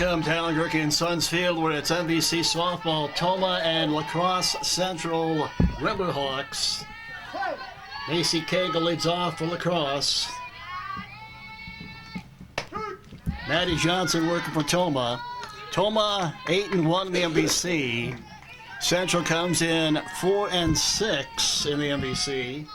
Welcome to Allen Gerke and Sons Field, where it's MVC softball, Tomah and Lacrosse Central Riverhawks. Macy Cagle leads off for Lacrosse. Maddie Johnson working for Tomah. Tomah 8-1 in the MVC. Central comes in 4-6 in the MVC.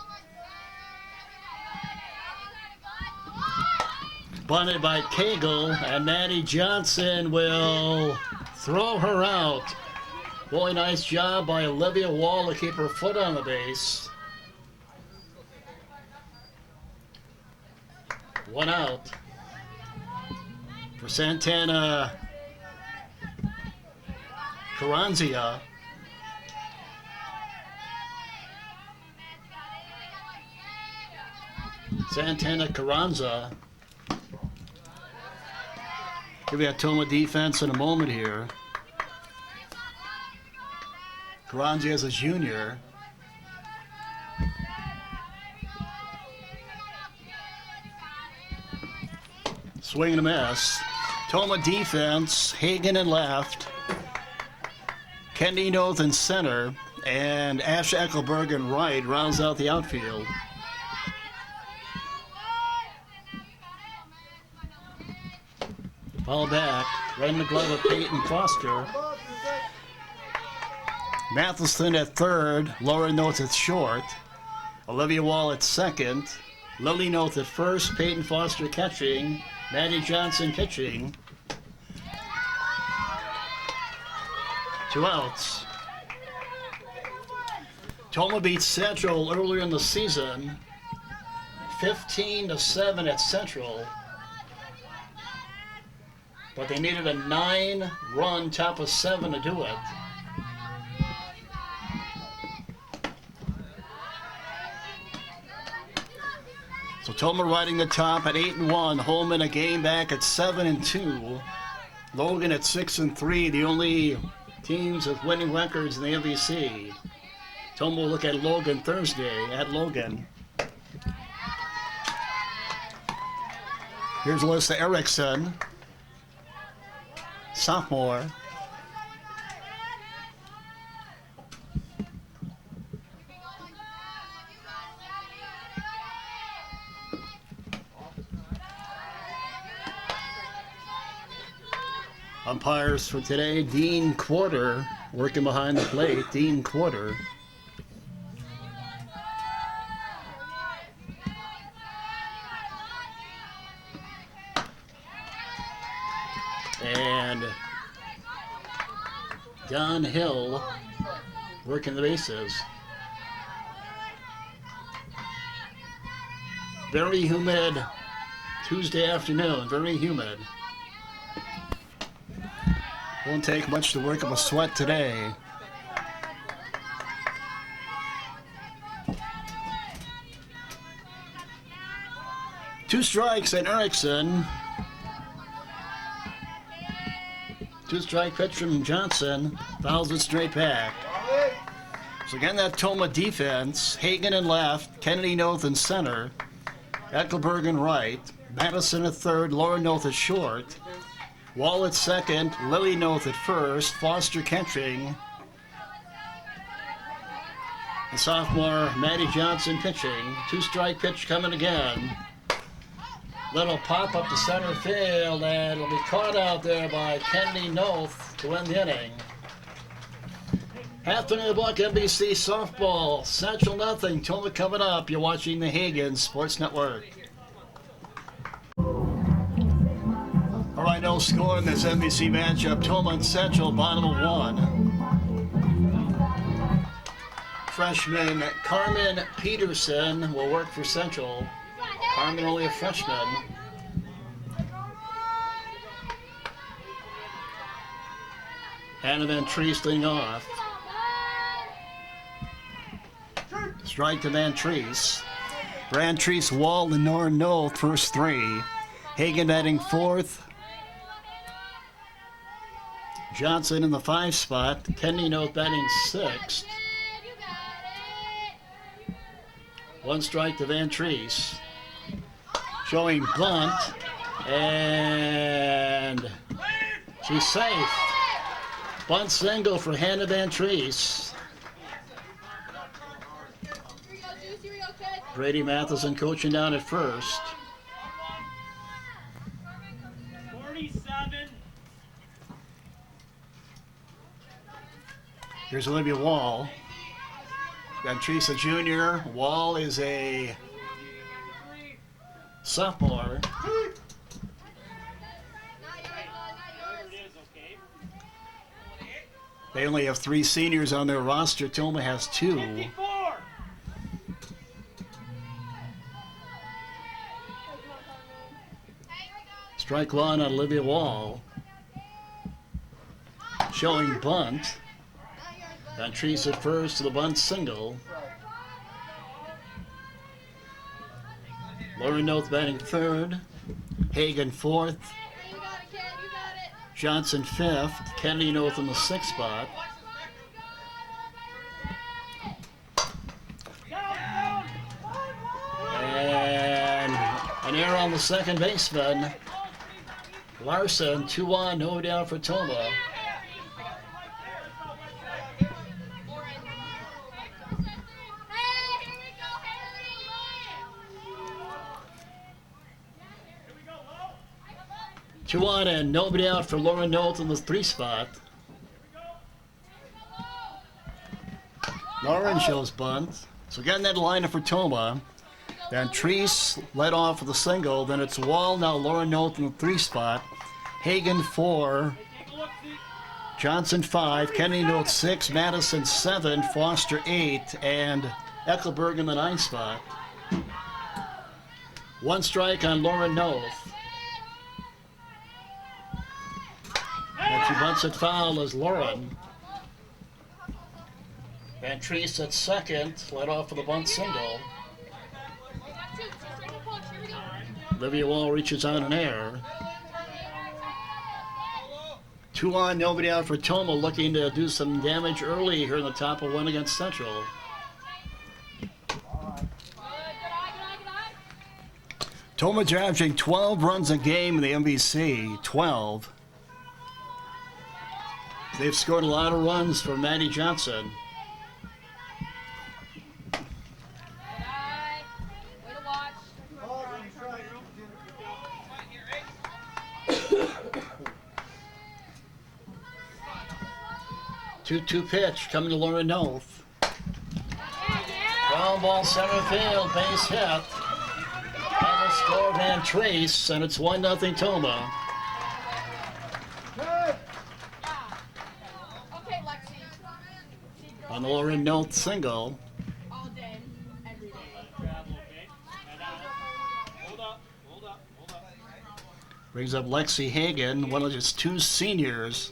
Bunted by Cagle, and Maddie Johnson will throw her out. Really nice job by Olivia Wall to keep her foot on the base. One out for Santana Carranza. Santana Carranza. Give you a Tomah defense in a moment here. Carranza is a junior. Swing and a miss. Tomah defense, Hagen in left. Kendi Noth in center. And Ash Eckelberg in right rounds out the outfield. Ball back, right in the glove of Peyton Foster. Matheson at third, Laura Noth at short. Olivia Wall at second. Lily Noth at first, Peyton Foster catching. Maddie Johnson pitching. 2 outs. Tomah beat Central earlier in the season, 15-7 at Central. But they needed a 9-run top of 7 to do it. So Tomah riding the top at 8-1. Holman a game back at 7-2. Logan at 6-3. The only teams with winning records in the MVC. Tomah will look at Logan Thursday at Logan. Here's Alyssa Erickson. Sophomore. Umpires for today, Dean Quarter working behind the plate. Dean Quarter. And Don Hill working the bases. Very humid Tuesday afternoon, very humid. Won't take much to work up a sweat today. Two strikes and Erickson. 2-strike pitch from Johnson, fouls it straight back. So again, that Tomah defense, Hagen in left, Kennedy Noth in center, Eckelberg in right, Madison at third, Laura Noth at short, Wall at second, Lily Noth at first, Foster catching, and sophomore Maddie Johnson pitching. 2-strike pitch coming again. Little pop up to center field, and it'll be caught out there by Kennedy Noth to win the inning. Half inning of the block, NBC softball. Central nothing. Tomah coming up. You're watching the Hagen Sports Network. All right, no score in this NBC matchup. Tomah and Central, bottom of 1. Freshman Carmen Peterson will work for Central. Carmen only a freshman. Hannah Van Treese leading off. Strike to Van Treese. Van Treese, Wall, and Nora Noth, first 3. Hagen batting 4th. Johnson in the 5 spot. Kenny Noth batting 6th. 1 strike to Van Treese. Showing bunt, and She's safe. Bunt single for Hannah Van Treese. Brady Matheson coaching down at first. 47. Here's Olivia Wall. Van Treese, a junior. Wall is a sophomore. They only have 3 seniors on their roster. Tomah has 2. 54. Strike one on Olivia Wall. Showing bunt. Van Treese at first to the bunt single. Lauren Noth batting third. Hagen fourth. Johnson fifth. Kennedy Noth in the 6th spot. And an error on the second baseman. Larson, 2-1, no down for Tomah. Two on and nobody out for Lauren Noth in the 3 spot. Lauren shows bunt. So getting that lineup for Tomah. Van Treese led off with a single. Then it's Wall, now Lauren Noth in the 3 spot. Hagen 4. Johnson 5. Kennedy Noth 6. Madison 7. Foster 8. And Eckelberg in the 9 spot. 1 strike on Lauren Noth. And she bunts it foul as Lauren. Van Treese at second, led off with a bunt single. Olivia Wall reaches on an error. 2 on, nobody out for Tomah, looking to do some damage early here in the top of 1 against Central. Tomah's averaging 12 runs a game in the MVC, 12. They've scored a lot of runs for Maddie Johnson. Two pitch coming to Lauren Noth. Ground ball center field, base hit. Final score Van Treese, and it's 1-0 Tomah. On the Lauren Noth single. All day, every day. Hold up. Brings up Lexi Hagen, one of just 2 seniors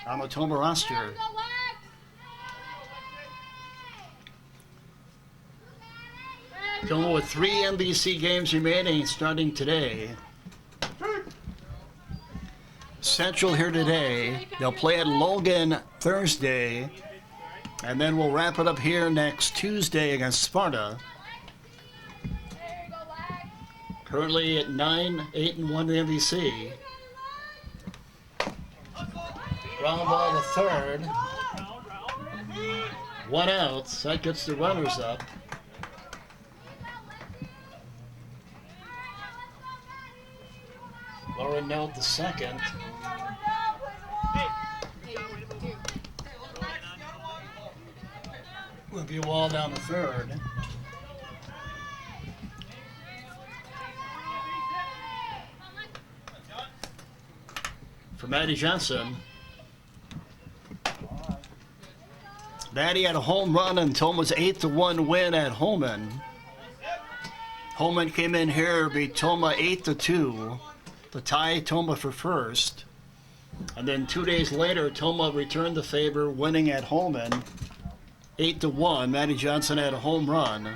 on the Tomah roster. Tomah with 3 MVC games remaining starting today. Central here today. They'll play at Logan Thursday. And then we'll wrap it up here next Tuesday against Sparta. Currently at 9-8-1 in the MVC. Ground ball to third. 1 out. So that gets the runners up. Lauren Noth the second. Olivia Wall down the third. For Maddie Johnson. Maddie had a home run in Tomah's 8-1 win at Holman. Holman came in here, beat Tomah 8-2 to tie Tomah for first. And then 2 days later, Tomah returned the favor, winning at Holman 8-1. Maddie Johnson had a home run.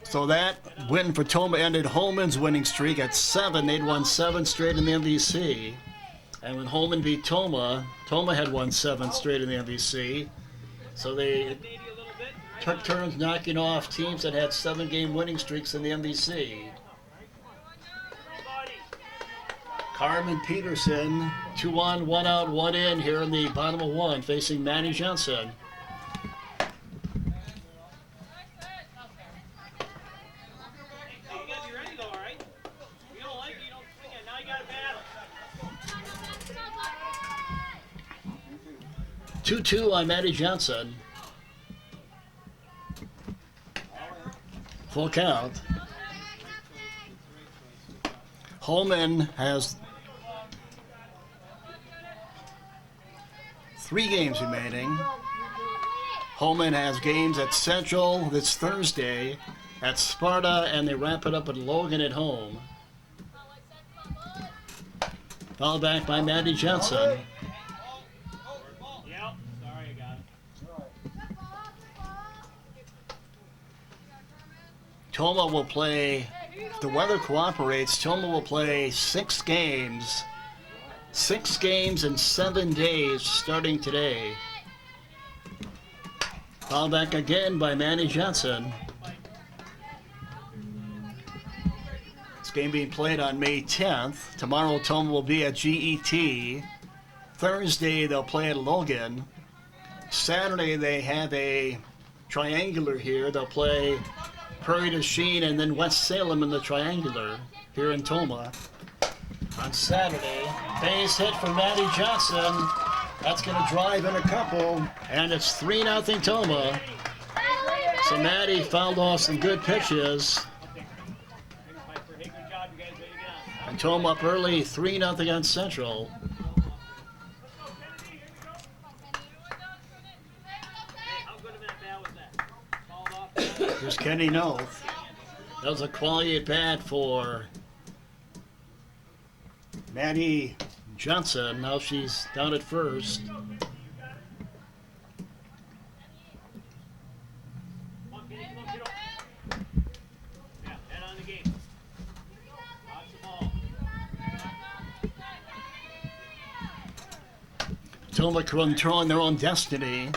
So that win for Tomah ended Holman's winning streak at 7. They'd won 7 straight in the MVC. And when Holman beat Tomah, Tomah had won 7 straight in the MVC. So they took turns knocking off teams that had 7-game winning streaks in the MVC. Carmen Peterson, 2 on, 1 out, 1 in here in the bottom of 1, facing Manny Johnson. Hey, you gotta be ready though, all right? If you don't like it, you don't swing it. Now you gotta battle. 2-2 on Manny Johnson. Full count. Holman has 3 games remaining. Holman has games at Central this Thursday, at Sparta, and they wrap it up at Logan at home. Fouled back by Manny Johnson. Yep, sorry, I got it. Tomah will play, if the weather cooperates, Tomah will play 6 games. 6 games in 7 days starting today. Fouled back again by Manny Johnson. This game being played on May 10th. Tomorrow Tomah will be at GET. Thursday they'll play at Logan. Saturday they have a triangular here. They'll play Prairie du Chien and then West Salem in the triangular here in Tomah. On Saturday, base hit for Manny Johnson. That's going to drive in a couple, and it's 3-0 Tomah. So Manny fouled off some good pitches. And Tomah up early, 3-0 on Central. Here's Kenny Noth. That was a quality at bat for Manny Johnson. Now she's down at first. Tomah controlling their own destiny.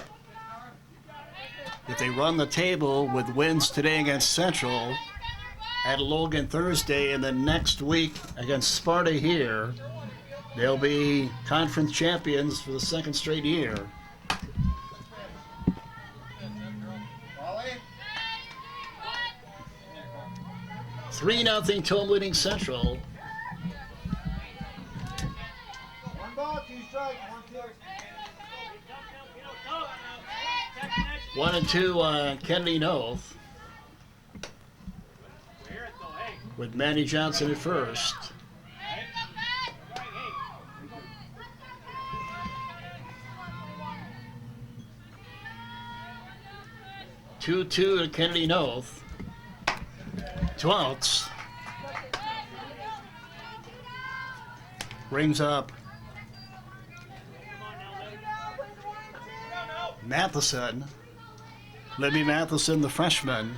If they run the table with wins today against Central, at Logan Thursday, and then next week against Sparta here, they'll be conference champions for the 2nd straight year. Three nothing Tomah leading Central. 1 ball, 2 strikes, 1 2. 1-2 Kennedy Noth, with Manny Johnson at first. Two to Kennedy Noth. 2 outs. Brings up Matheson. Libby Matheson, the freshman.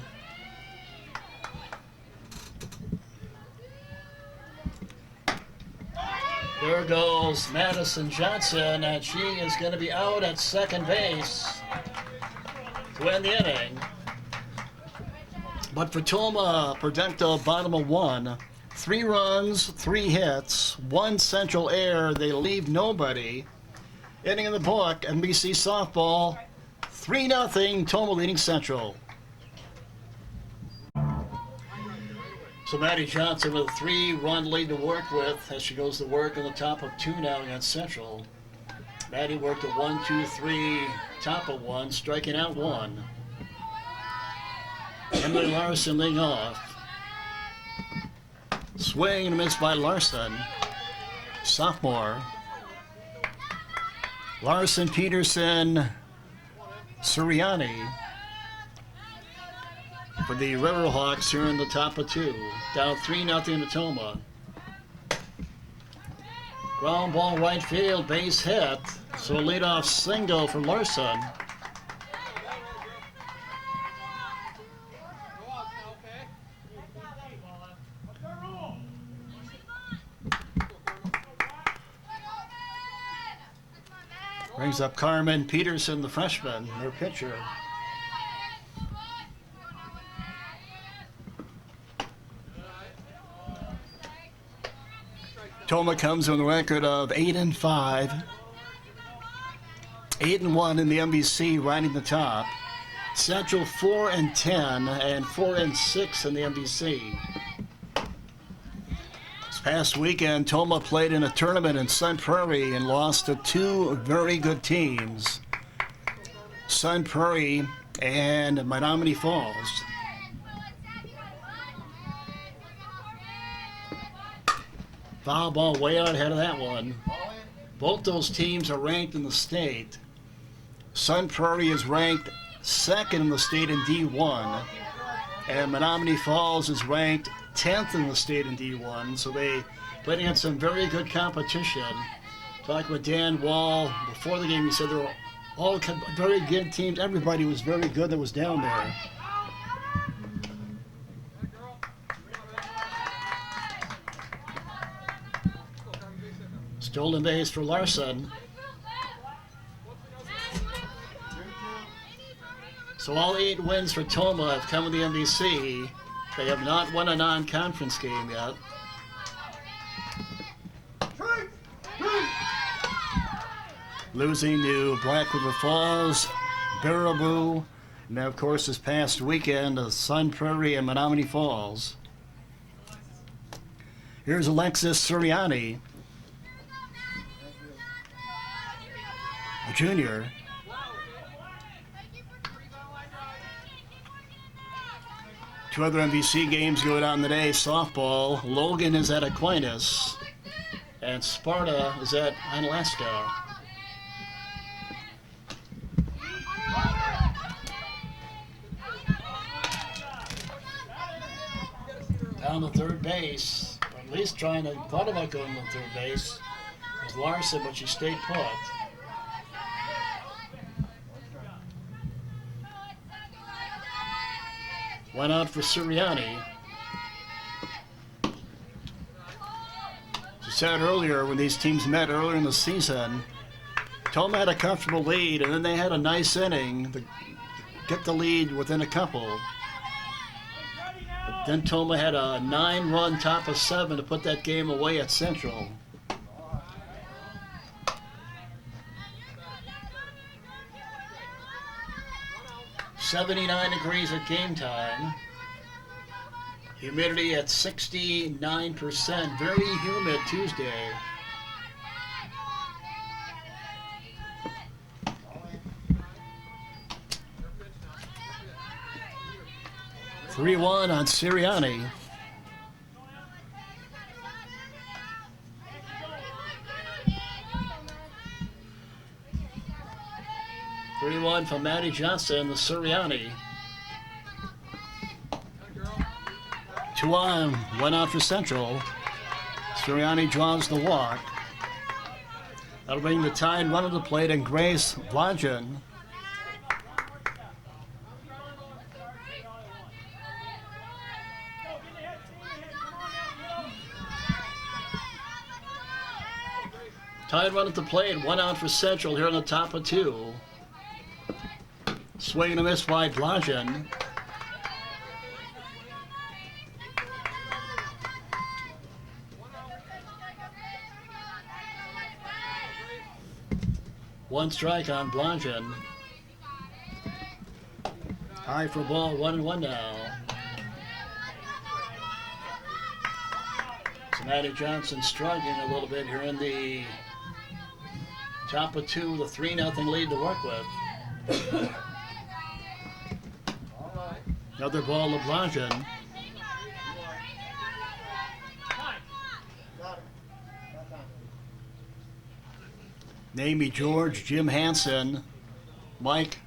There goes Madison Johnson, and she is going to be out at second base to end the inning. But for Tomah, Prudential, bottom of 1. 3 runs, 3 hits, 1 central error. They leave nobody. Inning in the book, NBC softball, 3-0, Tomah leading Central. So Manny Johnson with a 3-run lead to work with as she goes to work on the top of 2 now against Central. Manny worked a 1-2-3, top of 1, striking out 1. Emily Larson leading off. Swing and a miss by Larson, sophomore. Larson, Peterson, Suriani for the Riverhawks here in the top of 2. Down 3-0 to Tomah. Ground ball right field, base hit. So a leadoff single for Larson. Brings up Carmen Peterson, the freshman, their pitcher. Tomah comes with a record of 8-5, 8-1 in the MVC, riding the top. Central 4-10 and 4-6 in the MVC. This past weekend, Tomah played in a tournament in Sun Prairie and lost to two very good teams, Sun Prairie and Menominee Falls. Foul ball way out ahead of that one. Both those teams are ranked in the state. Sun Prairie is ranked second in the state in D1, and Menominee Falls is ranked 10th in the state in D1, so they played against some very good competition. Talking with Dan Wall before the game, he said they were all very good teams. Everybody was very good that was down there. Stolen base for Larson. So all 8 wins for Tomah have come in the MVC. They have not won a non-conference game yet. Losing to Black River Falls, Baraboo, and of course this past weekend, Sun Prairie and Menominee Falls. Here's Alexis Suriani, a junior. Two other MVC games going on today. Softball, Logan is at Aquinas, and Sparta is at Alaska. Down to third base, or at least thought about going to third base, was Larson, but she stayed put. Went out for Suriani. She said earlier, when these teams met earlier in the season, Tomah had a comfortable lead, and then they had a nice inning to get the lead within a couple. But then Tomah had a 9-run top of 7 to put that game away at Central. $79 at game time. Humidity at 69%. Very humid Tuesday. (3-1) on Sirianni. (3-1) from Maddie Johnson, the Suriani. 2-on, 1 out for Central. Suriani draws the walk. That'll bring the tying run of the plate and Grace Blodgen. Tied run at the plate, 1 out for Central here on the top of 2. Swing and a miss by Blodgen. One strike on Blodgen. High for ball, 1-1 now. So Maddie Johnson struggling a little bit here in the top of 2, the 3-0 lead to work with. Another ball to Blodgen. Namie George, Jim Hansen, Mike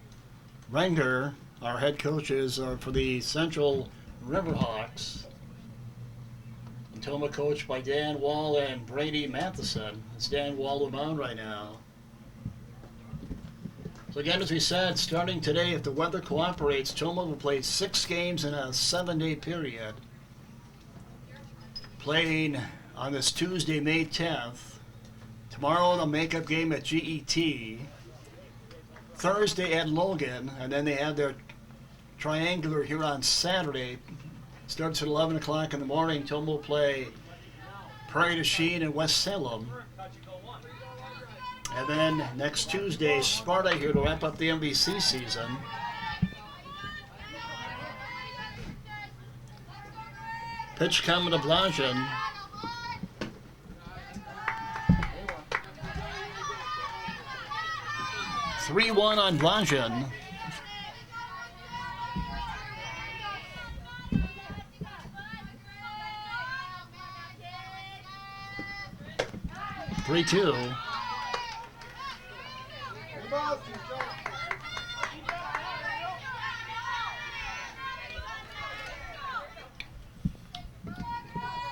Renger, our head coaches, are for the Central Riverhawks. And Tomah coached by Dan Wall and Brady Matheson. It's Dan Wall on the mound right now. So again, as we said, starting today, if the weather cooperates, Tomah will play 6 games in a 7-day period. Playing on this Tuesday, May 10th. Tomorrow, the makeup game at GET. Thursday at Logan, and then they have their triangular here on Saturday. Starts at 11 o'clock in the morning. Tomah will play Prairie du Chien and West Salem. And then next Tuesday, Sparta here to wrap up the MVC season. Pitch coming to Blanchen. 3-1 on Blanchen. Three, 2.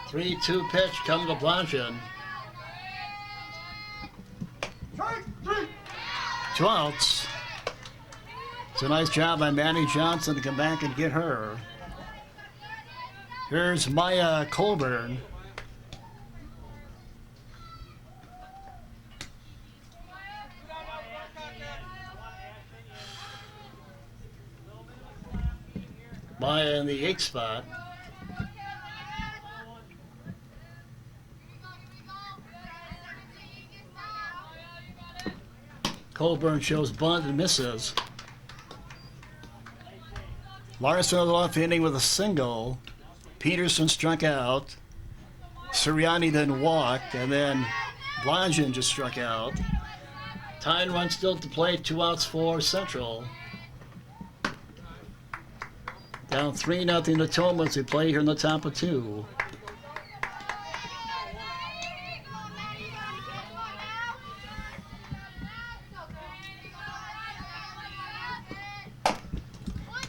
Three-two pitch coming to Blanchen. 2 outs. It's a nice job by Manny Johnson to come back and get her. Here's Maya Colburn. Maya in the 8th spot. Colburn shows bunt and misses. Larson of the off inning with a single. Peterson struck out. Sirianni then walked, and then Blanchen just struck out. Tyne run still to play, 2 outs for Central. Down 3-0 to Tomah as we play here in the top of 2.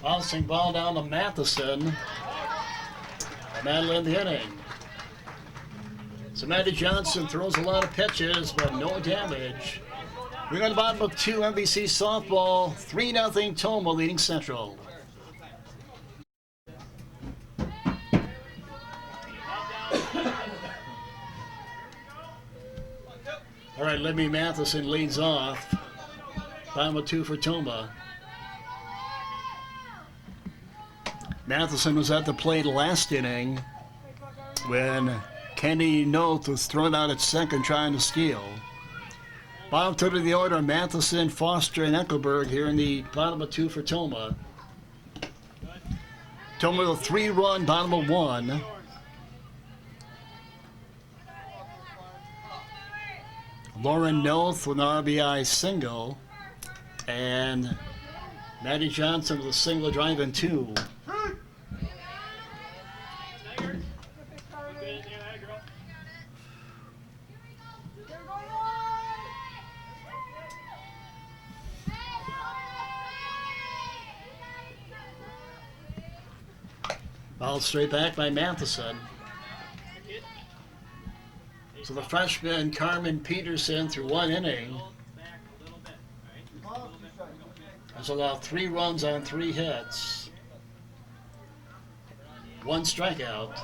Bouncing ball down to Matheson. And that'll end the inning. Samantha Johnson throws a lot of pitches, but no damage. We're on the bottom of 2 MVC softball. 3-0 Tomah leading Central. All right, Libby Matheson leads off. Bottom of 2 for Tomah. Matheson was at the plate last inning when Kenny Noth was thrown out at second trying to steal. Bottom 2 of the order, Matheson, Foster, and Eckelberg here in the bottom of 2 for Tomah. Tomah with a 3-run bottom of 1. Lauren Noth with an RBI single. And Maddie Johnson with a single drive in 2. Ball straight back by Matheson. So the freshman Carmen Peterson through 1 inning has allowed 3 runs on 3 hits. 1 strikeout.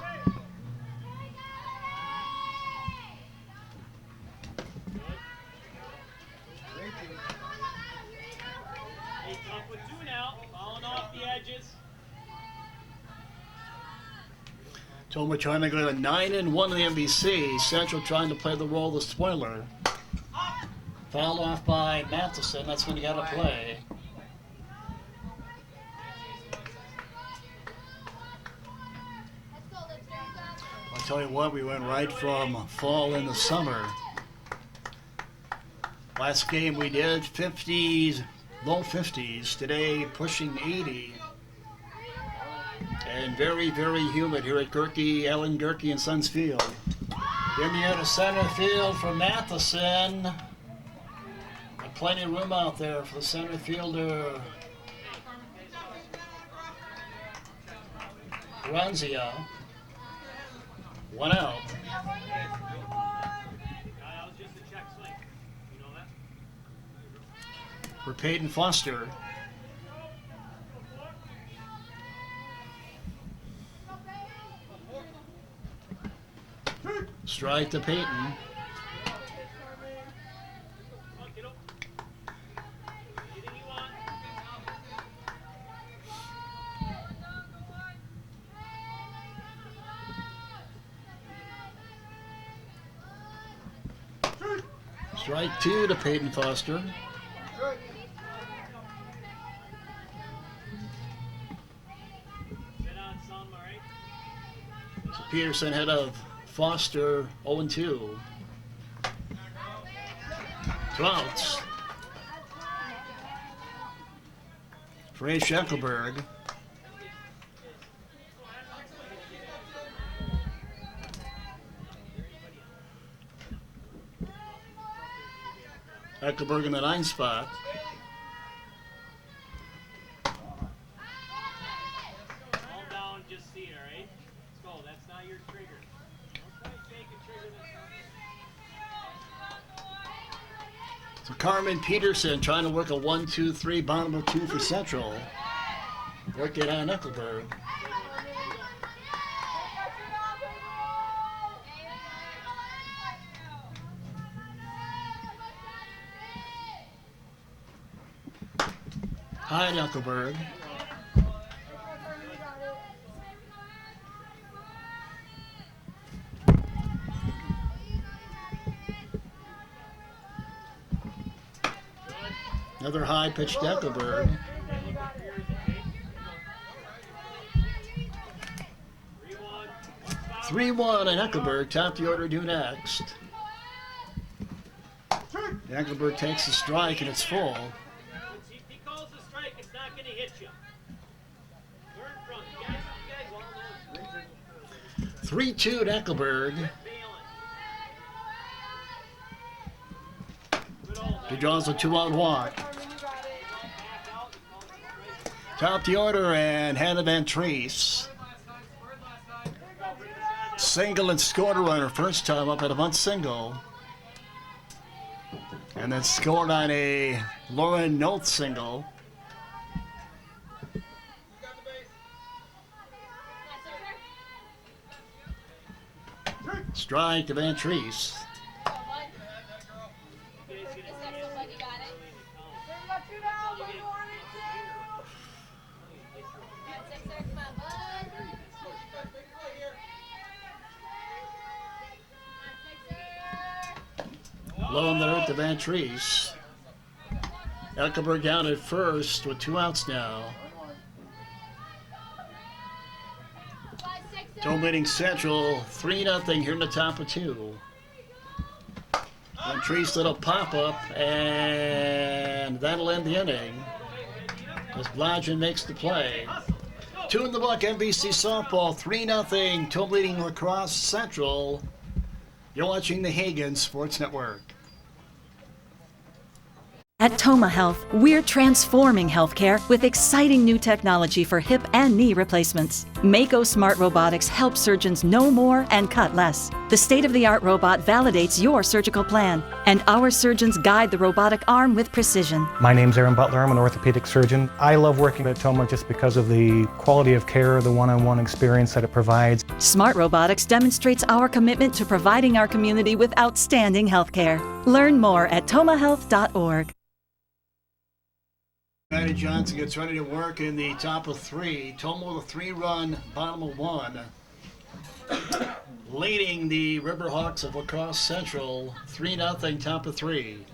Tomah trying to go to 9-1 in the MVC. Central trying to play the role of the spoiler. Fouled off by Matheson. That's when you got to play. I'll tell you what, we went right from fall into summer. Last game we did 50s, low 50s. Today pushing 80. And very, very humid here at Allen Gerke and Sons Field. In the air to center field for Matheson. Plenty of room out there for the center fielder. Ranzia. 1 out. For Peyton Foster. Strike to Peyton. Strike 2 to Peyton Foster. Strike. Sit on some, all right? So Peterson ahead of Foster 0-2. 2 outs. For A. Schenkelberg. Eckelberg in the 9 spot. Calm down, just see it, all right? Let's go. That's not your trigger. Don't try to shake and trigger this. So Carmen Peterson trying to work a 1-2-3 bottom of 2 for Central. Working on Eckelberg. High Eckelberg. Another high pitch to Eckelberg. 3-1 and Eckelberg, top the order due next. Eckelberg takes the strike and it's full. If he calls a strike, it's not going to hit you. Learn from it. You guys all know it's 3-2 to Eckelberg. He draws a 2-out walk. Top the order and Hannah Van Treese. Single and scored a runner first time up at a bunt single. And then scored on a Lauren Noth single. Strike to Van Treese. Low in the earth to Van Treese. Eckelberg down at first with 2 outs now. Tomah leading Central 3-0 here in the top of 2. Van Treese little pop-up, and that'll end the inning as Blodgett makes the play. 2 in the book, NBC softball, 3-0, Tomah leading Lacrosse Central. You're watching the Hagen Sports Network. At Tomah Health, we're transforming healthcare with exciting new technology for hip and knee replacements. Mako Smart Robotics helps surgeons know more and cut less. The state-of-the-art robot validates your surgical plan, and our surgeons guide the robotic arm with precision. My name's Aaron Butler. I'm an orthopedic surgeon. I love working at Tomah just because of the quality of care, the one-on-one experience that it provides. Smart Robotics demonstrates our commitment to providing our community with outstanding healthcare. Learn more at tomahhealth.org. Matty Johnson gets ready to work in the top of 3. Tomah with a 3-run bottom of 1. Leading the Riverhawks of Lacrosse Central 3-0 top of 3.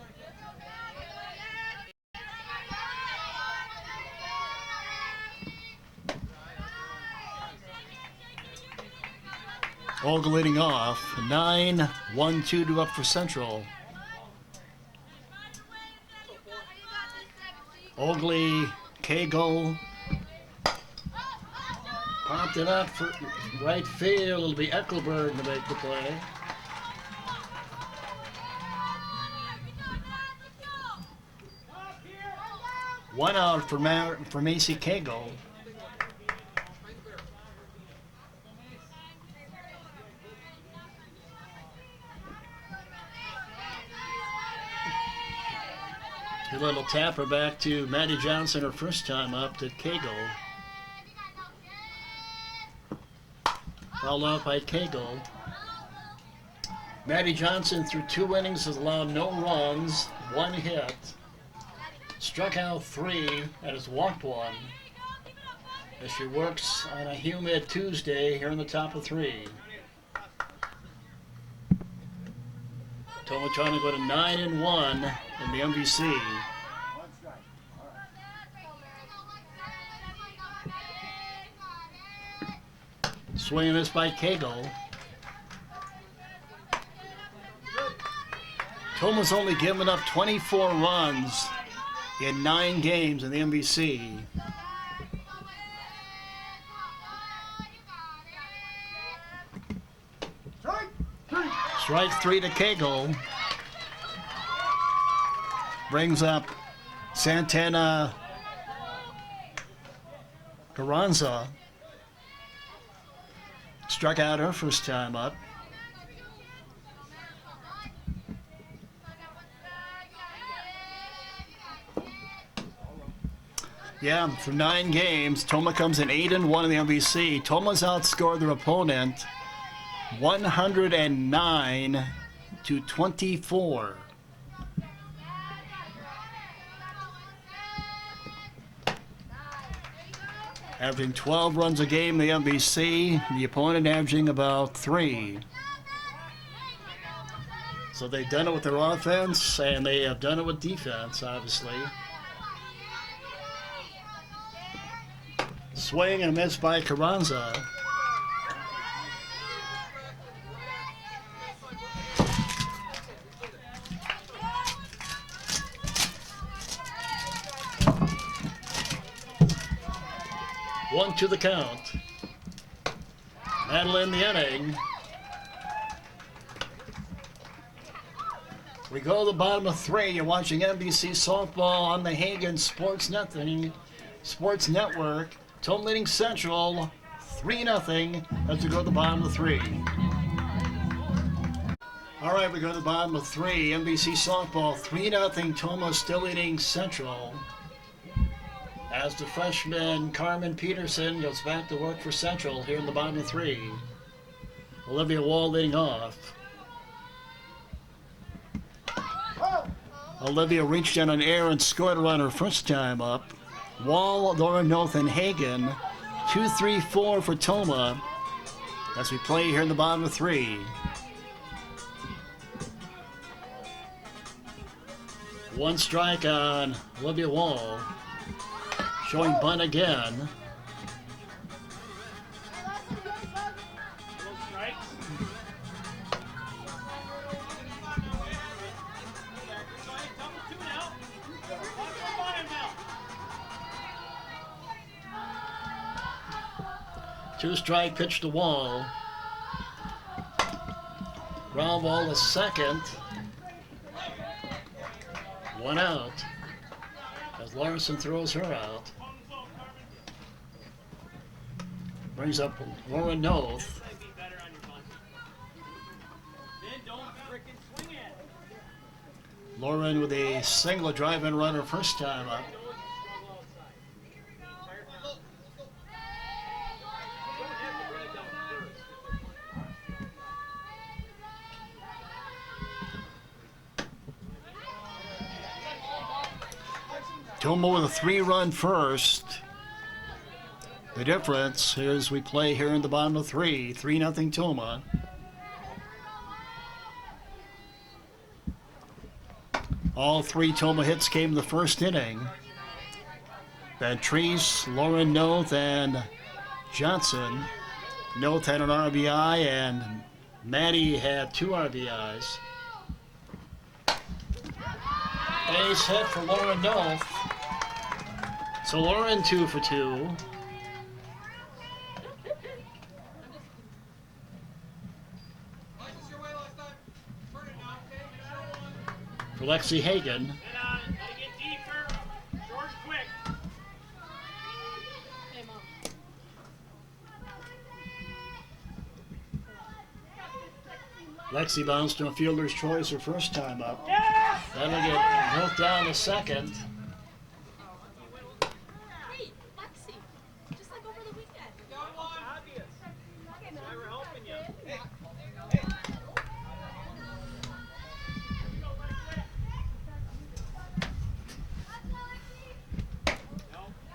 Olga leading off. 9-1-2 up for Central. Oakley, Cagle, popped it up for right field. It'll be Eckelberg to make the play. One out for Macy Cagle. A little tapper back to Maddie Johnson, her first time up to Cagle. Fouled out by Cagle. Maddie Johnson through 2 innings has allowed no runs, 1 hit. Struck out 3 and has walked 1. As she works on a humid Tuesday here in the top of 3. Tomah trying to go to 9-1 in the MVC. Swing and miss by Cagle. Tomah's only given up 24 runs in 9 games in the MVC. Strike 3 to Cagle. Brings up Santana Carranza. Struck out her first time up. Yeah, for 9 games, Tomah comes in 8-1 in the MVC. Tomah's outscored their opponent 109 to 24. Averaging 12 runs a game in the MVC, the opponent averaging about 3. So they've done it with their offense, and they have done it with defense, obviously. Swing and a miss by Carranza. One to the count. That'll end the inning. We go to the bottom of 3. You're watching NBC Softball on the Hagen Sports Network. Tomah leading Central 3-0 as we go to the bottom of 3. All right, we go to the bottom of 3. NBC Softball 3-0. Tomah still leading Central. As the freshman Carmen Peterson goes back to work for Central here in the bottom of 3. Olivia Wall leading off. Olivia reached in an air and scored a run her first time up. Wall, Laura Noth, and Hagen. 2-3-4 for Tomah as we play here in the bottom of 3. One strike on Olivia Wall. Showing bunt again. Two-strike pitch to Wall. Ground ball to second. 1 out as Larson throws her out. Brings up Laura Noth. Lauren with a single drive-in runner first time up. Tomah with a 3-run first. The difference is we play here in the bottom of 3. 3-0 Tomah. All 3 Tomah hits came in the first inning. Bantrice, Lauren Noth, and Johnson. Noth had an RBI, and Maddie had 2 RBIs. Base hit for Lauren Noth. So Lauren 2 for 2. For Lexi Hagen. Lexi bounced to a fielder's choice her first time up. That'll get Noth down to second. Hey, Lexi, just like over the weekend. Obvious. That's why we're helping you.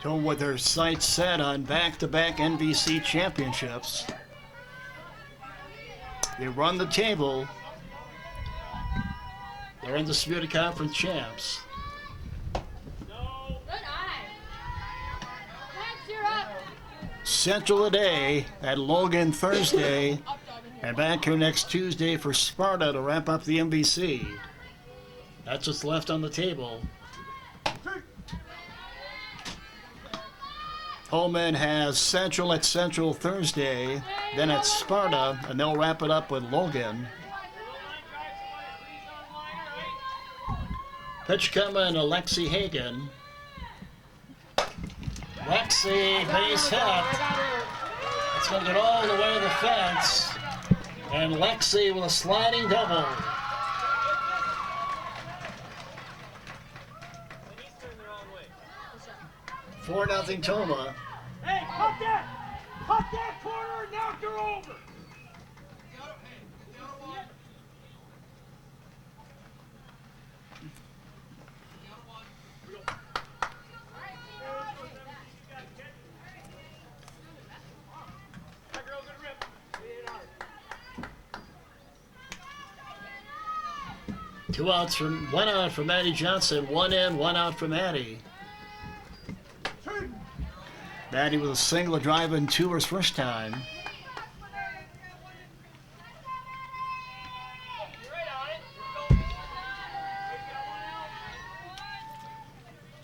Tomah with their sights set on back-to-back NBC championships. They run the table. They're undisputed conference champs. No. Good eye. Max, you're up. Central today at Logan Thursday, Up, dog. and back here next Tuesday for Sparta to wrap up the MVC. That's what's left on the table. Holman has Central at Central Thursday, then at Sparta, and they'll wrap it up with Logan. Pitch coming to Lexi Hagen. Lexi, base hit. It's going to get all the way to the fence. And Lexi with a sliding double. He's turned the wrong way. 4-0 Tomah. Hey, cut that! Cut that corner and knock her over! That girl good rip. Two outs from, one out from Maddie Johnson, one in, one out from Maddie. Maddie with a single drive in two his first time. You're right on it. Go.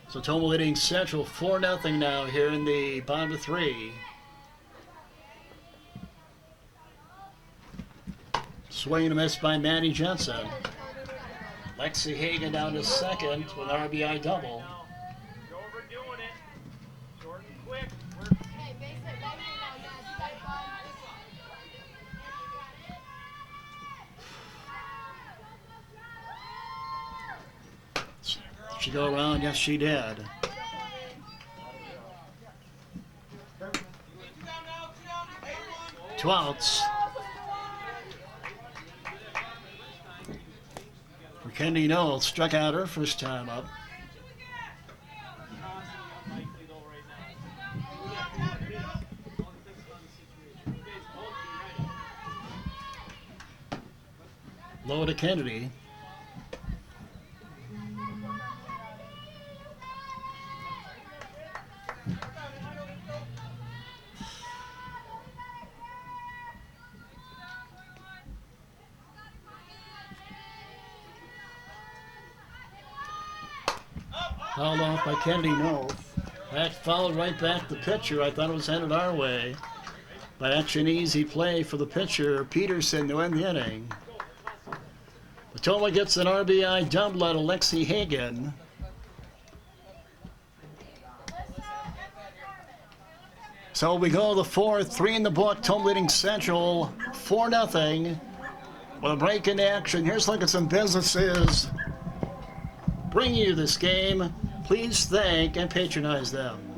So Tomah leading Central 4-0 now here in the bottom of three. Swing and a miss by Maddie Johnson. Lexi Hagen down to second with an RBI double. You're overdoing it. Short and quick. Hey, base it, now, guys. You got it, bud. She go around? Yes, she did. Two outs. Kendi Knoll struck out her first time up. Low to Kennedy. Fouled off by Kennedy Knoll. That followed right back the pitcher. I thought it was headed our way. But actually an easy play for the pitcher, Peterson, to end the inning. Tomah gets an RBI double out of Lexi Hagen. So we go to the fourth, 3 in the book. Tomah leading Central 4-0. With a break into action, here's a look at some businesses bringing you this game. Please thank and patronize them.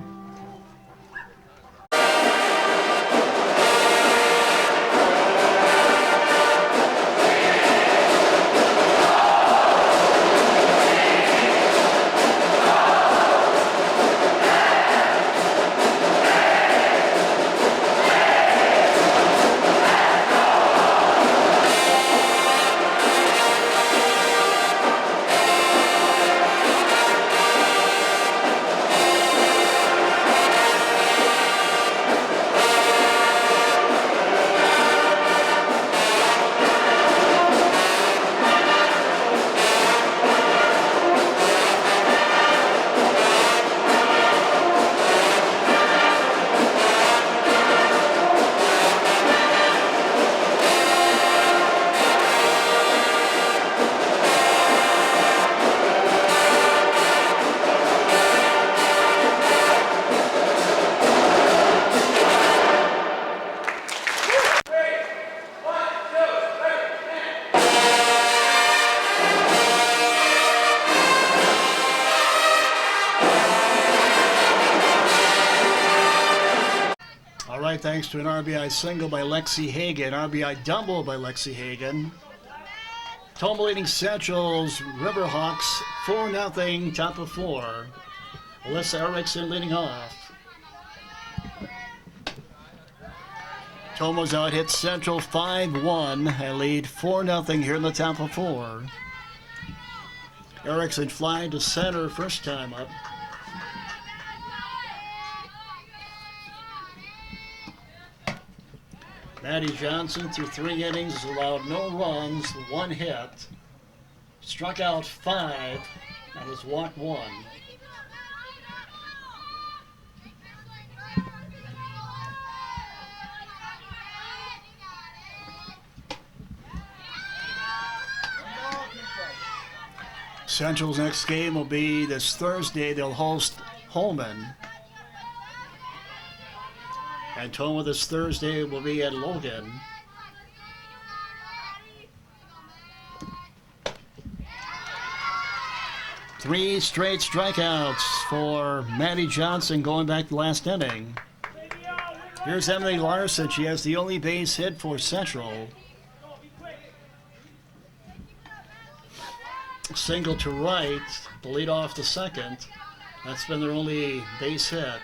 Thanks to an RBI single by Lexi Hagen, RBI double by Lexi Hagen. Tomah leading Central's Riverhawks 4-0, top of 4. Alyssa Erickson leading off. Tomah's out hit Central 5-1 and lead 4-0 here in the top of 4. Erickson flying to center first time up. Matty Johnson through 3 innings has allowed no runs, 1 hit. Struck out 5 and has walked 1. Central's next game will be this Thursday. They'll host Holman. And Tomah this Thursday will be at Logan. Three straight strikeouts for Matty Johnson going back to the last inning. Here's Emily Larson. She has the only base hit for Central. Single to right, the lead off to second. That's been their only base hit.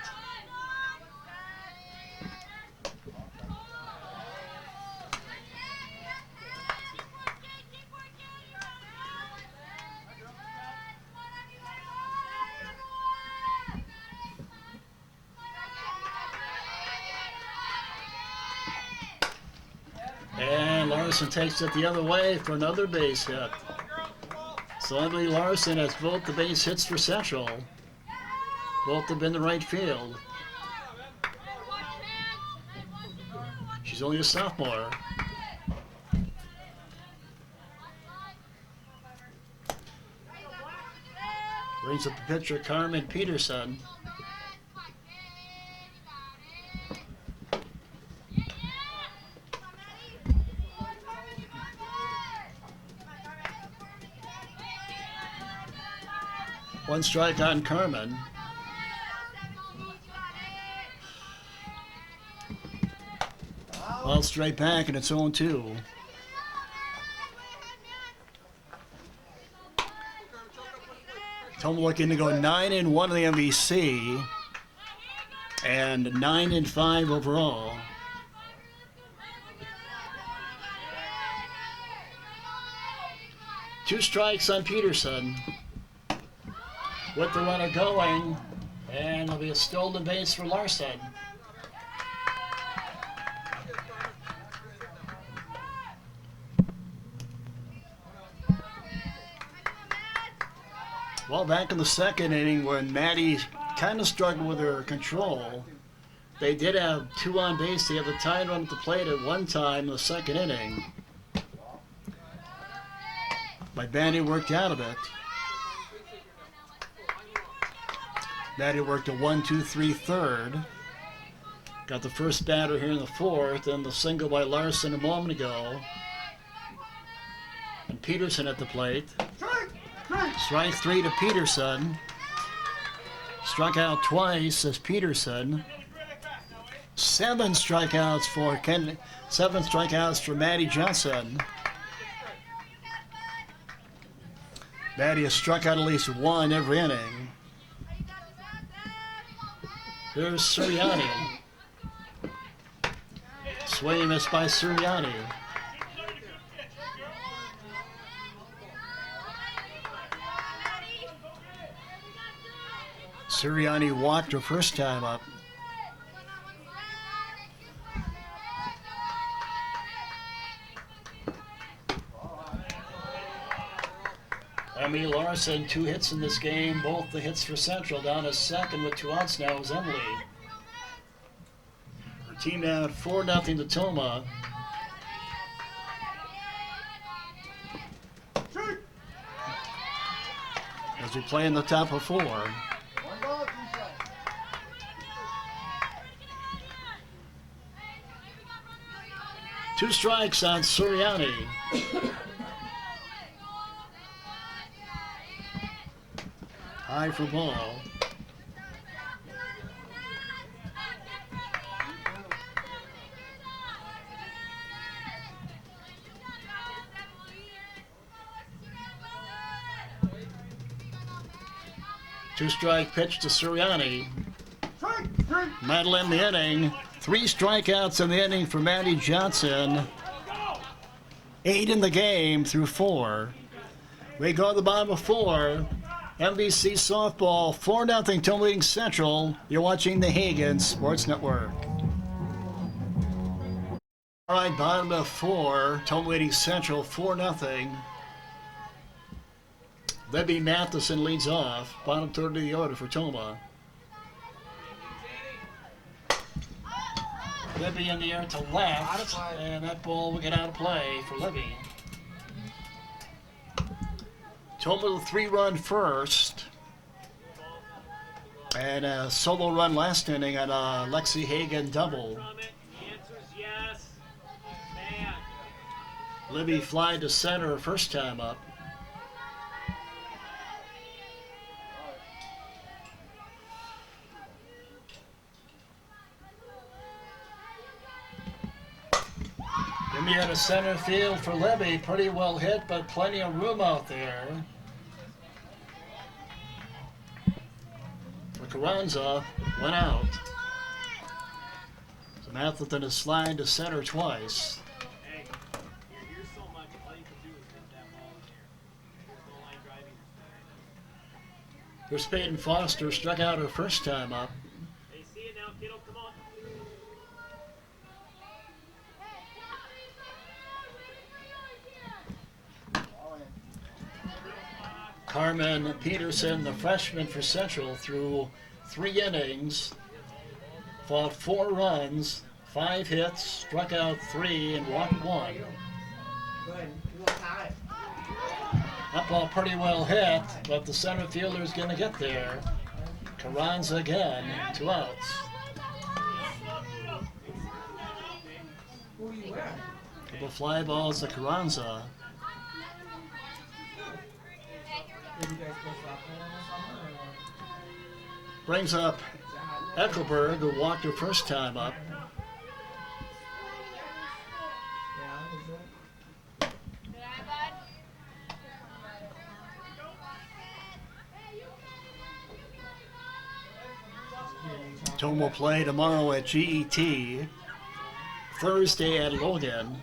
And Larson takes it the other way for another base hit. So Emily Larson has both the base hits for Central. Both have been the right field. She's only a sophomore. Brings up the pitcher, Carmen Peterson. One strike on Carmen. Ball straight back and it's 0-2. Tomah looking to go 9-1 in the MVC and 9-5 overall. Two strikes on Peterson. With the runner going, and there'll be a stolen base for Larson. Well, back in the second inning when Maddie kind of struggled with her control, they did have 2 on base. They have a tie run at the plate at one time in the second inning. But Maddie worked out of it. Maddie worked a 1-2-3 third. Got the first batter here in the fourth, and the single by Larson a moment ago. And Peterson at the plate. Strike 3 to Peterson. Struck out twice as Peterson. 7 strikeouts for Matty Johnson. Matty has struck out at least 1 every inning. Here's Suriani. Swing and miss by Suriani. Suriani walked her first time up. Emily Larson, 2 hits in this game, both the hits for Central. Down to second with 2 outs now is Emily. Her team down 4-0 to Tomah. As we play in the top of 4. 1 ball, 2 strikes. 2 strikes on Suriani. High for ball. Two-strike pitch to Suriani. That'll end the inning. 3 strikeouts in the inning for Matty Johnson. 8 in the game through 4. We go to the bottom of 4. MVC softball, 4-0 Tomah leading Central. You're watching the Hagen Sports Network. All right, bottom of 4. Tomah leading Central, 4-0. Libby Matheson leads off. Bottom third of the order for Tomah. Libby in the air to left, and that ball will get out of play for Libby. Tomah the 3-run first, and a solo run last inning on a Lexi Hagen double. The answer's yes. Man. Libby fly to center first time up. Jimmy out of center field for Libby. Pretty well hit, but plenty of room out there. For Carranza, went out. So Matheson is sliding to center twice. Hey, here's so much. All you can do is hit that ball in here. There's no line driving. Here's Peyton Foster, struck out her first time up. Hey, see you now, kiddo. Come on. Carmen Peterson, the freshman for Central, threw 3 innings, fought 4 runs, 5 hits, struck out 3, and walked 1. That ball pretty well hit, but the center fielder's going to get there. Carranza again, 2 outs. Couple fly balls to Carranza. Brings up Eckelberg, who walked her first time up. Tomah will play tomorrow at GET, Thursday at Logan.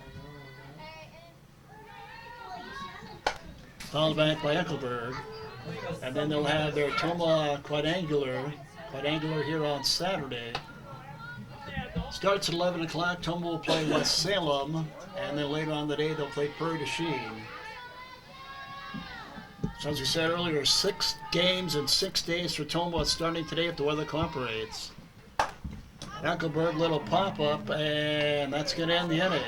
Followed back by Eckelberg. And then they'll have their Tomah quadrangular here on Saturday. Starts at 11 o'clock. Tomah will play West Salem, and then later on in the day they'll play Prairie du Chien. So as we said earlier, 6 games in 6 days for Tomah, starting today if the weather cooperates. Eckelberg, little pop-up, and that's going to end the inning.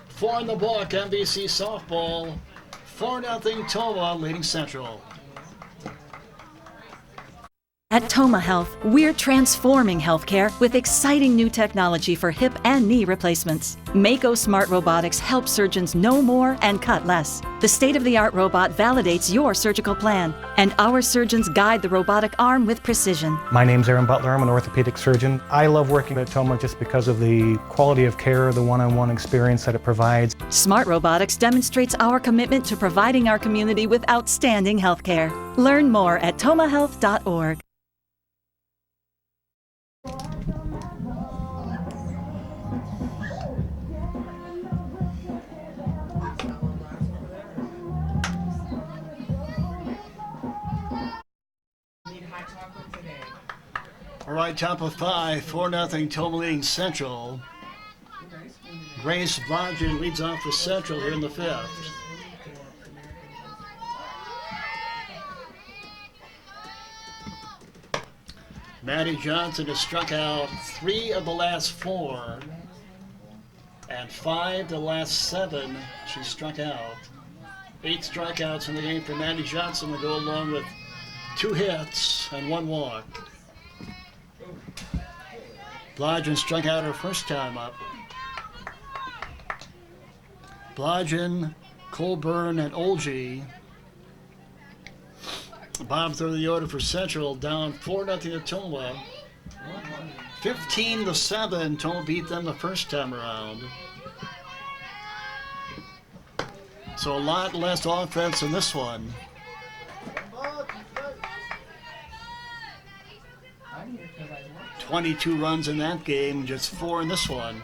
4 in the book, MVC softball. 4-0 Tomah leading Central. At Tomah Health, we're transforming healthcare with exciting new technology for hip and knee replacements. Mako Smart Robotics helps surgeons know more and cut less. The state-of-the-art robot validates your surgical plan, and our surgeons guide the robotic arm with precision. My name's Aaron Butler. I'm an orthopedic surgeon. I love working at Tomah just because of the quality of care, the one-on-one experience that it provides. Smart Robotics demonstrates our commitment to providing our community with outstanding healthcare. Learn more at tomahhealth.org. All right, top of 5, 4-0 Tomah leading Central. Grace Vajan leads off for Central here in the 5th. Maddie Johnson has struck out 3 of the last 4, and 5 of the last 7 she struck out. 8 strikeouts in the game for Maddie Johnson to go along with 2 hits and 1 walk. Blodgett struck out her first time up. Blodgett, Colburn, and Olgi. Bottom third of the order for Central, down 4-0 to Tomah. 15-7, Tomah beat them the first time around. So a lot less offense in this one. 22 runs in that game, just 4 in this one.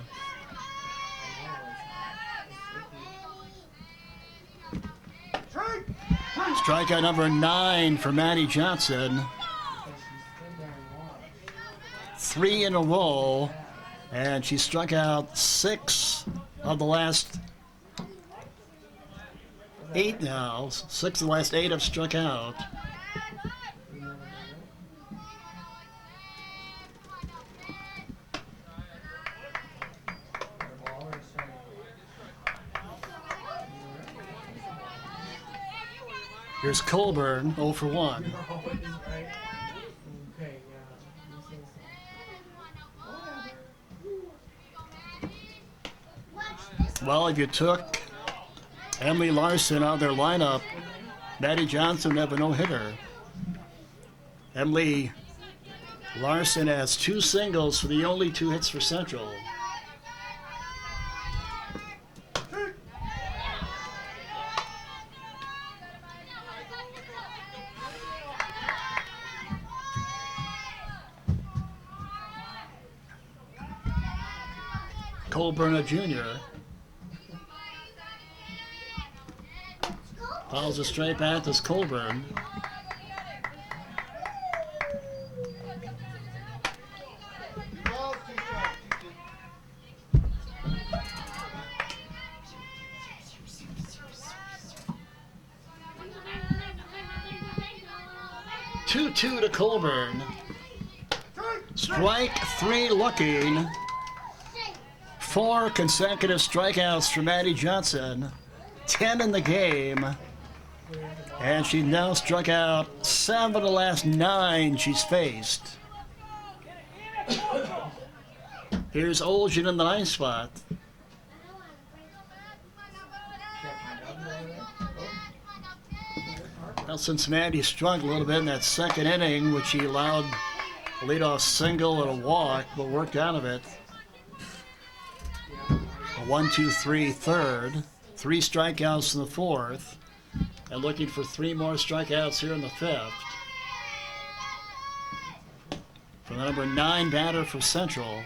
Strikeout number 9 for Maddie Johnson. 3 in a row, and she struck out 6 of the last 8 now. 6 of the last 8 have struck out. Here's Colburn, 0 for 1. Well, if you took Emily Larson out of their lineup, Maddie Johnson would have a no-hitter. Emily Larson has 2 singles for the only 2 hits for Central. Colburn, a junior. Fouls a straight back to Colburn. Balls, 2 strikes. 2-2 to Colburn. Strike 3 looking. 4 consecutive strikeouts for Maddie Johnson. 10 in the game. And she now struck out 7 of the last 9 she's faced. Here's Oljan in the 9th spot. Well, Cincinnati struggled a little bit in that second inning, which he allowed a leadoff single and a walk, but worked out of it. A 1-2-3 third, 3 strikeouts in the 4th, and looking for 3 more strikeouts here in the 5th. For the number 9 batter for Central.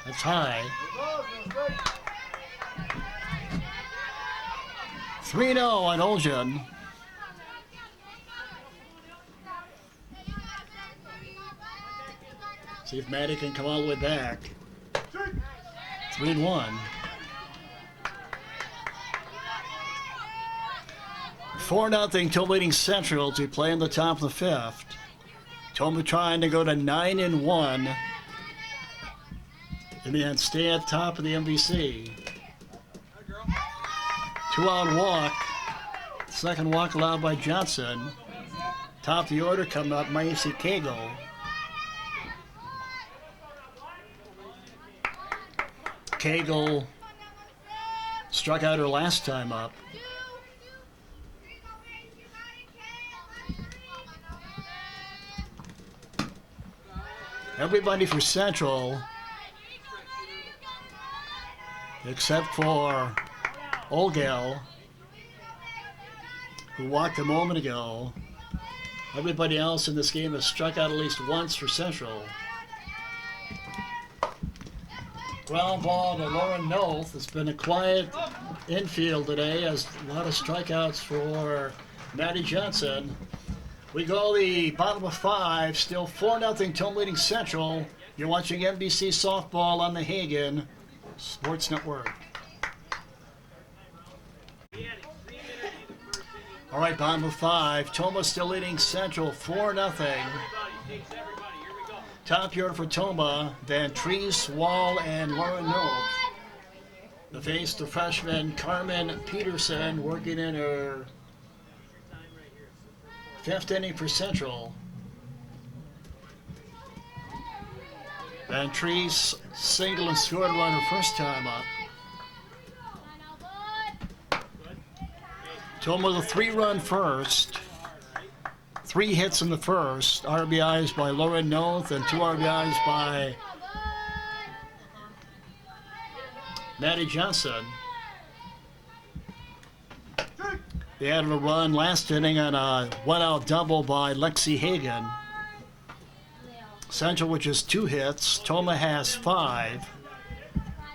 That's high. 3-0 on Oljan. See if Maddie can come all the way back. 3-1. 4-0 Tomah leading Central to play in the top of the 5th. Tomah trying to go to 9-1. And then stay at top of the MVC. 2-out walk. Second walk allowed by Johnson. Top of the order coming up, Macy Cagle. Cagle struck out her last time up. Everybody for Central, except for Olgel, who walked a moment ago. Everybody else in this game has struck out at least once for Central. Ground ball to Lauren Noth. It's been a quiet infield today, as a lot of strikeouts for Maddie Johnson. We go the bottom of 5, still 4-0 Tomah leading Central. You're watching NBC Softball on the Hagen Sports Network. All right, bottom of 5. Tomah still leading Central 4-0. Top order for Tomah, Van Treese, Wall, and Lauren Noth. The face, the freshman Carmen Peterson, working in her 5th inning for Central. Van Treese single and scored one her first time up. Tomah with a 3-run first. 3 hits in the first. RBIs by Lauren Noth and 2 RBIs by Maddie Johnson. They added a run last inning on a one-out double by Lexi Hagen. Central, which is 2 hits. Tomah has 5.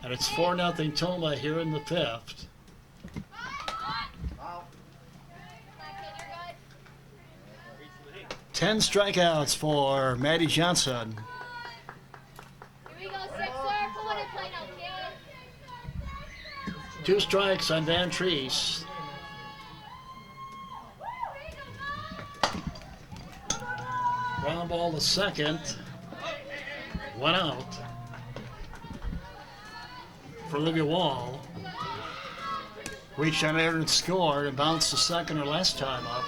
And it's 4-0 Tomah here in the 5th. 10 strikeouts for Maddie Johnson. Here we go, Sixer. Come on and play now, kid. 2 strikes on Van Treese. Ground ball to second. 1 out for Olivia Wall. Reached on air and scored and bounced to second her last time up.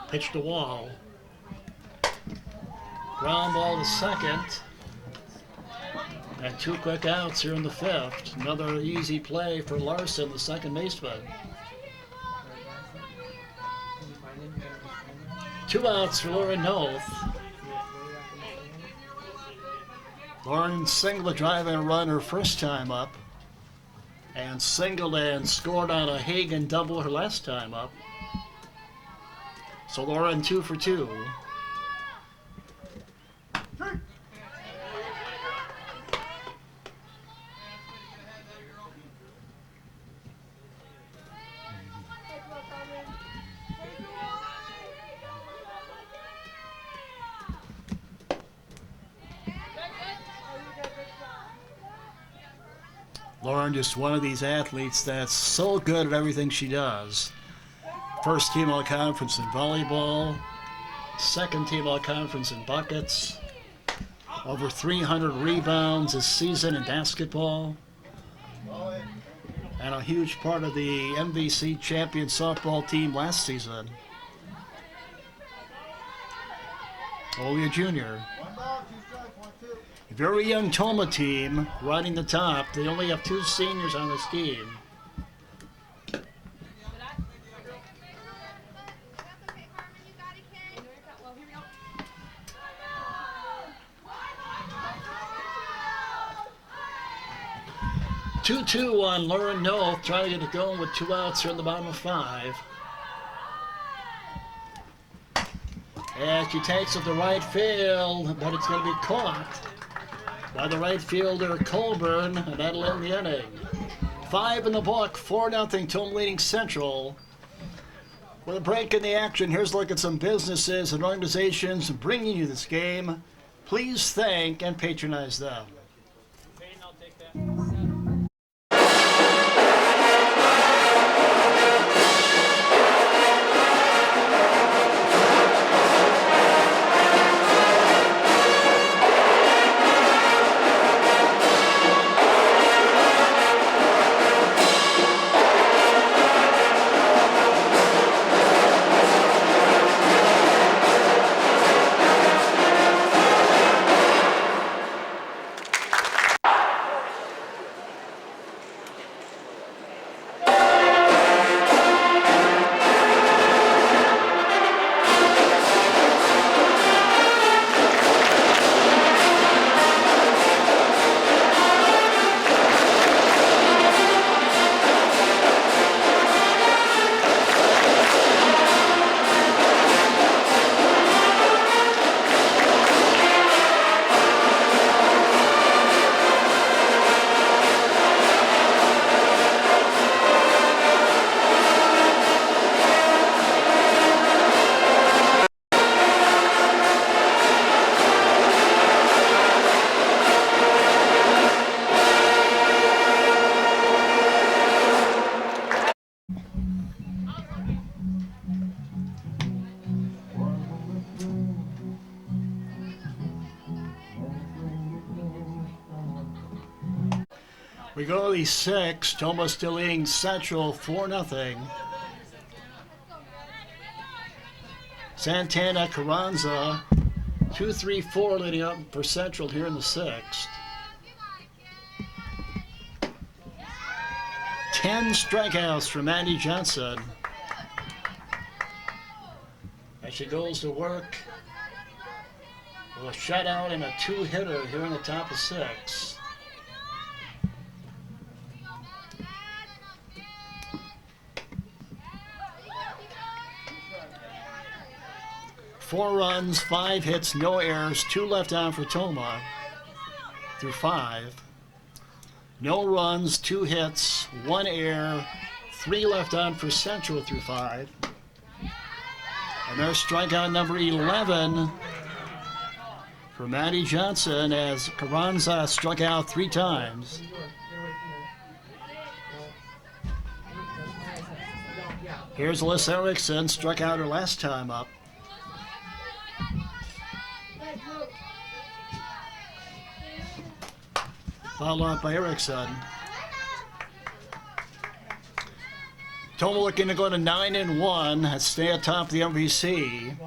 Pitch to Wall. Ground ball to second. And 2 quick outs here in the 5th. Another easy play for Larson, the second baseman. 2 outs for Lauren Noth. Lauren singled a drive and a run her first time up. And singled and scored on a Hagen double her last time up. So Lauren 2 for 2. Lauren, just one of these athletes that's so good at everything she does. First team all-conference in volleyball, second team all-conference in buckets, over 300 rebounds this season in basketball, and a huge part of the MVC champion softball team last season. Only a junior. A very young Tomah team riding the top. They only have 2 seniors on this team. Two on Lauren Noth, trying to get it going with 2 outs here in the bottom of 5. And she takes it to right field, but it's going to be caught by the right fielder Colburn, and that'll end the inning. 5 in the book, 4-0 Tomah leading Central. With a break in the action, here's a look at some businesses and organizations bringing you this game. Please thank and patronize them. I'll take that. We go to the 6th. Tomah still leading Central 4-0. Santana Carranza 2-3-4 leading up for Central here in the 6th. 10 strikeouts for Maddie Johnson. As she goes to work with a shutout and a 2-hitter here in the top of 6. Four runs, 5 hits, no errors, 2 left on for Tomah through 5. No runs, 2 hits, 1 error, 3 left on for Central through 5. And there's strikeout number 11 for Maddie Johnson as Carranza struck out 3 times. Here's Liz Erickson, struck out her last time up. Fouled off by Erickson. Tomah looking to go to 9-1 and stay atop the MVC.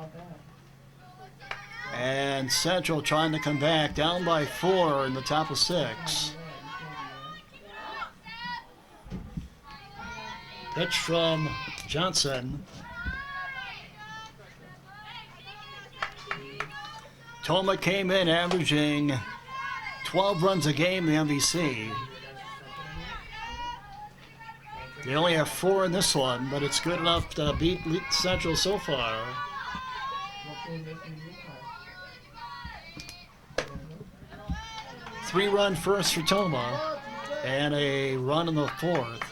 And Central trying to come back, down by 4 in the top of 6. Pitch from Johnson. Tomah came in averaging 12 runs a game in the MVC. They only have 4 in this one, but it's good enough to beat Central so far. Three-run first for Tomah, and a run in the 4th.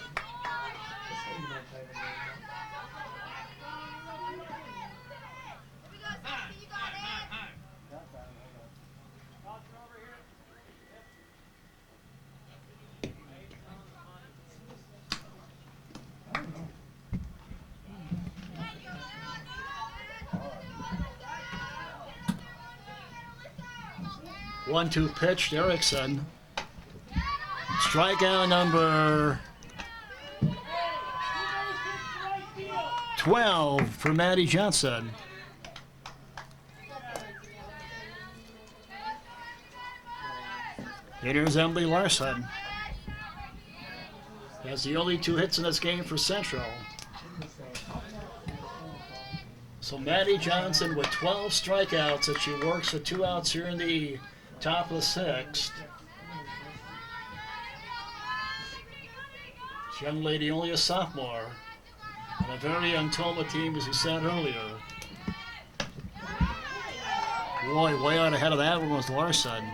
One-two pitch to Erickson. Strikeout number 12 for Maddie Johnson. Here's Emily Larson. Has the only 2 hits in this game for Central. So Maddie Johnson with 12 strikeouts as she works with 2 outs here in the top of the 6th. This young lady only a sophomore on a very young Tomah team, as we said earlier. Boy, way out ahead of that one was Larson.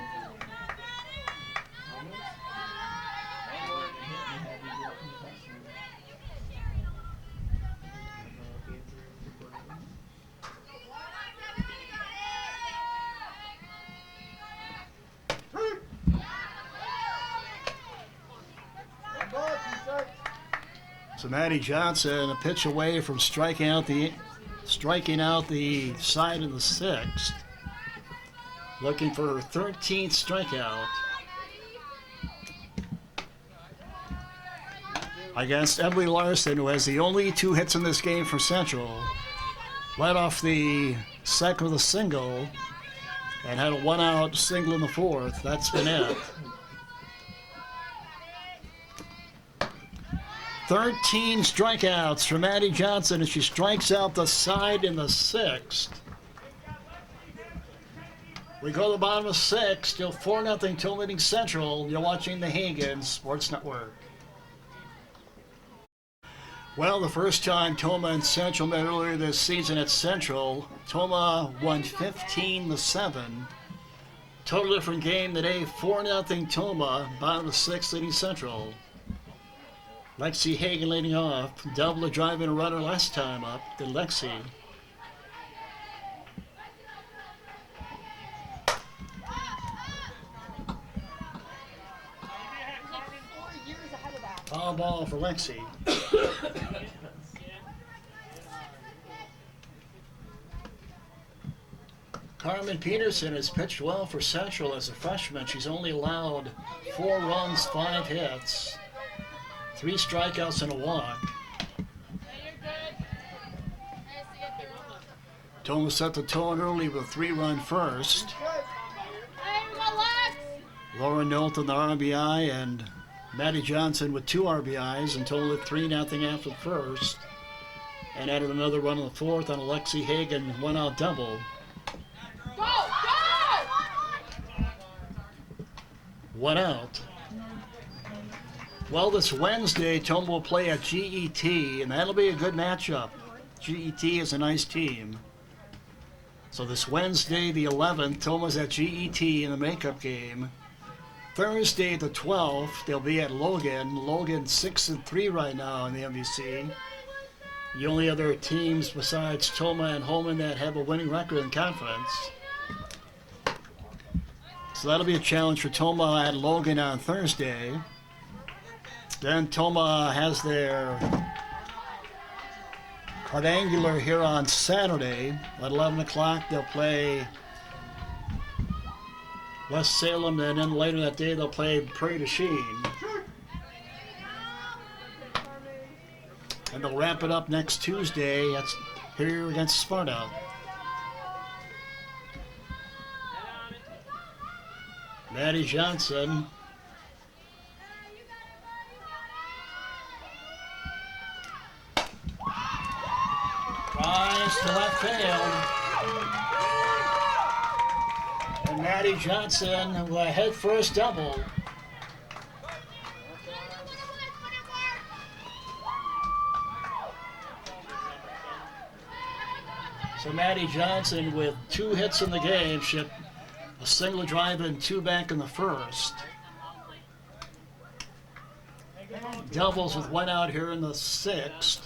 So Maddie Johnson a pitch away from striking out the side of the 6th. Looking for her 13th strikeout. Against Emily Larson, who has the only 2 hits in this game for Central. Led off the 2nd with a single and had a 1-out single in the 4th. That's been it. 13 strikeouts for Maddie Johnson as she strikes out the side in the 6th. We go to the bottom of 6, still 4-0 Tomah leading Central. You're watching the Hagen Sports Network. Well, the first time Tomah and Central met earlier this season at Central, Tomah won 15-7. Total different game today, 4-0 Tomah, bottom of 6 leading Central. Lexi Hagen leading off. Double a drive and a runner last time up to Lexi. Foul ball for Lexi. Carmen Peterson has pitched well for Central as a freshman. She's only allowed 4 runs, 5 hits. 3 strikeouts and a walk. Tomah set the tone early with a 3-run first. Laura Knowlton, the RBI, and Maddie Johnson with 2 RBIs and totaled it 3-0 after the first. And added another run in the fourth on Alexi Hagen, 1-out double. Go! Go! 1 out. Well, this Wednesday, Tomah will play at GET, and that'll be a good matchup. GET is a nice team. So this Wednesday, the 11th, Tomah's at GET in the makeup game. Thursday, the 12th, they'll be at Logan. Logan 6-3 right now in the MVC. The only other teams besides Tomah and Holman that have a winning record in conference. So that'll be a challenge for Tomah at Logan on Thursday. Then Tomah has their quadrangular here on Saturday. At 11 o'clock, they'll play West Salem, and then later that day, they'll play Prairie du Chien. And they'll wrap it up next Tuesday. That's here against Sparta. Maddie Johnson. Rise to left field. And Maddie Johnson with a head first double. So Maddie Johnson with 2 hits in the game. She had a single drive and 2 back in the first. Doubles with 1 out here in the 6th.